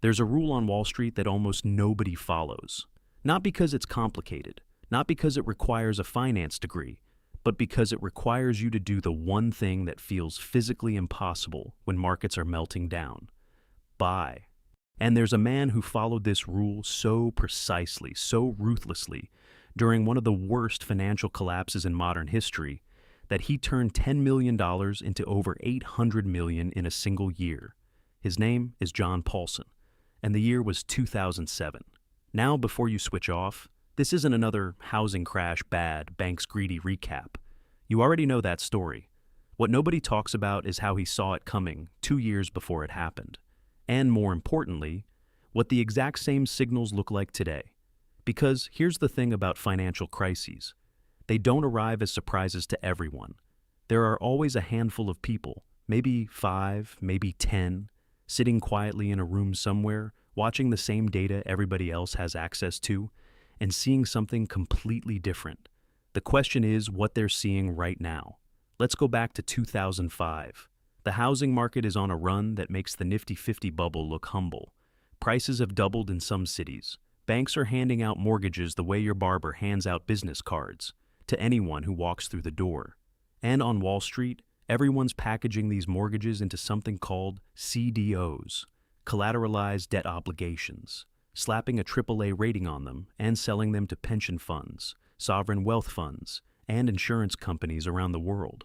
There's a rule on Wall Street that almost nobody follows. Not because it's complicated, not because it requires a finance degree, but because it requires you to do the one thing that feels physically impossible when markets are melting down: buy. And there's a man who followed this rule so precisely, so ruthlessly, during one of the worst financial collapses in modern history, that he turned $10 million into over $800 million in a single year. His name is John Paulson, and the year was 2007. Now, before you switch off, this isn't another housing crash bad, banks greedy recap. You already know that story. What nobody talks about is how he saw it coming 2 years before it happened. And more importantly, what the exact same signals look like today. Because here's the thing about financial crises. They don't arrive as surprises to everyone. There are always a handful of people, maybe 5, maybe 10, sitting quietly in a room somewhere, watching the same data everybody else has access to, and seeing something completely different. The question is what they're seeing right now. Let's go back to 2005. The housing market is on a run that makes the Nifty 50 bubble look humble. Prices have doubled in some cities. Banks are handing out mortgages the way your barber hands out business cards to anyone who walks through the door. And on Wall Street, everyone's packaging these mortgages into something called CDOs, collateralized debt obligations, slapping a AAA rating on them and selling them to pension funds, sovereign wealth funds, and insurance companies around the world.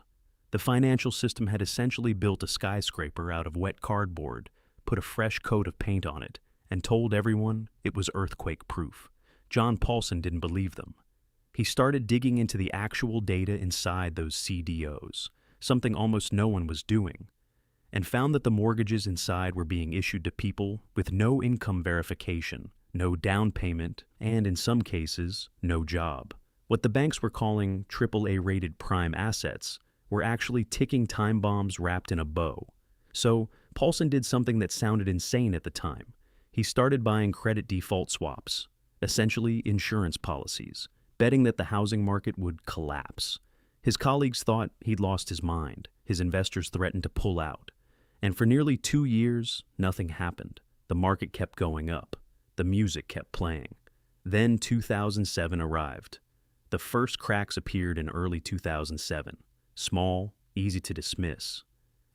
The financial system had essentially built a skyscraper out of wet cardboard, put a fresh coat of paint on it, and told everyone it was earthquake-proof. John Paulson didn't believe them. He started digging into the actual data inside those CDOs, something almost no one was doing, and found that the mortgages inside were being issued to people with no income verification, no down payment, and in some cases, no job. What the banks were calling AAA-rated prime assets were actually ticking time bombs wrapped in a bow. So Paulson did something that sounded insane at the time. He started buying credit default swaps, essentially insurance policies, betting that the housing market would collapse. His colleagues thought he'd lost his mind. His investors threatened to pull out. And for nearly 2 years, nothing happened. The market kept going up. The music kept playing. Then 2007 arrived. The first cracks appeared in early 2007. Small, easy to dismiss.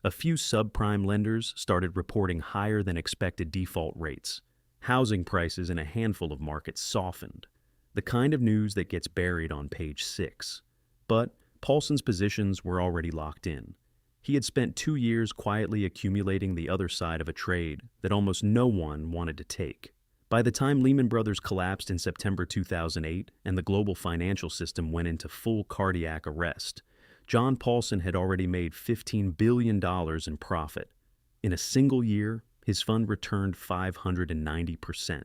A few subprime lenders started reporting higher than expected default rates. Housing prices in a handful of markets softened. The kind of news that gets buried on page 6. But Paulson's positions were already locked in. He had spent 2 years quietly accumulating the other side of a trade that almost no one wanted to take. By the time Lehman Brothers collapsed in September 2008 and the global financial system went into full cardiac arrest, John Paulson had already made $15 billion in profit. In a single year, his fund returned 590%.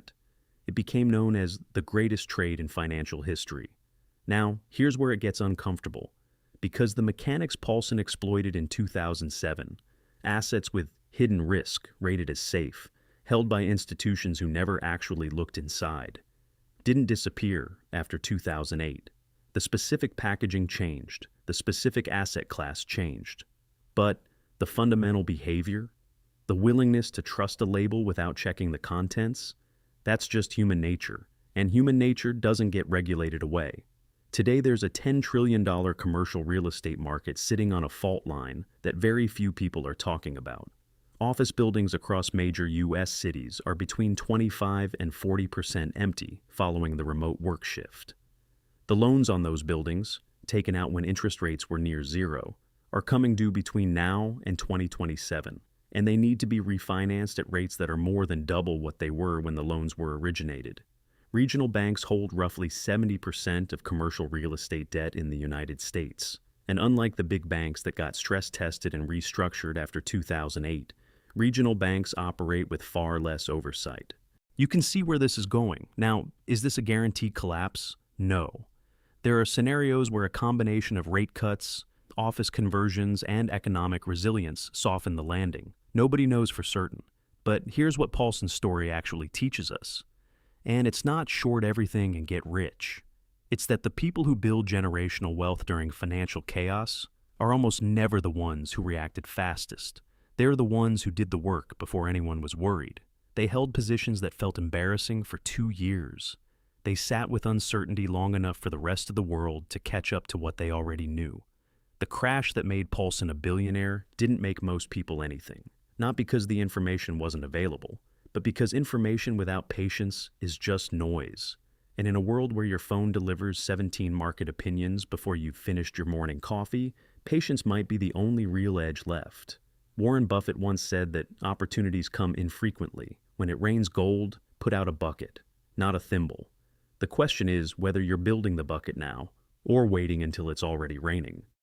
It became known as the greatest trade in financial history. Now, here's where it gets uncomfortable. Because the mechanics Paulson exploited in 2007, assets with hidden risk rated as safe, held by institutions who never actually looked inside, didn't disappear after 2008. The specific packaging changed, the specific asset class changed. But the fundamental behavior, the willingness to trust a label without checking the contents, that's just human nature, and human nature doesn't get regulated away. Today there's a $10 trillion commercial real estate market sitting on a fault line that very few people are talking about. Office buildings across major U.S. cities are between 25 and 40% empty following the remote work shift. The loans on those buildings, taken out when interest rates were near zero, are coming due between now and 2027, and they need to be refinanced at rates that are more than double what they were when the loans were originated. Regional banks hold roughly 70% of commercial real estate debt in the United States, and unlike the big banks that got stress tested and restructured after 2008, regional banks operate with far less oversight. You can see where this is going. Now, is this a guaranteed collapse? No. There are scenarios where a combination of rate cuts, office conversions, and economic resilience soften the landing. Nobody knows for certain. But here's what Paulson's story actually teaches us. And it's not short everything and get rich. It's that the people who build generational wealth during financial chaos are almost never the ones who reacted fastest. They're the ones who did the work before anyone was worried. They held positions that felt embarrassing for 2 years. They sat with uncertainty long enough for the rest of the world to catch up to what they already knew. The crash that made Paulson a billionaire didn't make most people anything. Not because the information wasn't available, but because information without patience is just noise. And in a world where your phone delivers 17 market opinions before you've finished your morning coffee, patience might be the only real edge left. Warren Buffett once said that opportunities come infrequently. When it rains gold, put out a bucket, not a thimble. The question is whether you're building the bucket now or waiting until it's already raining.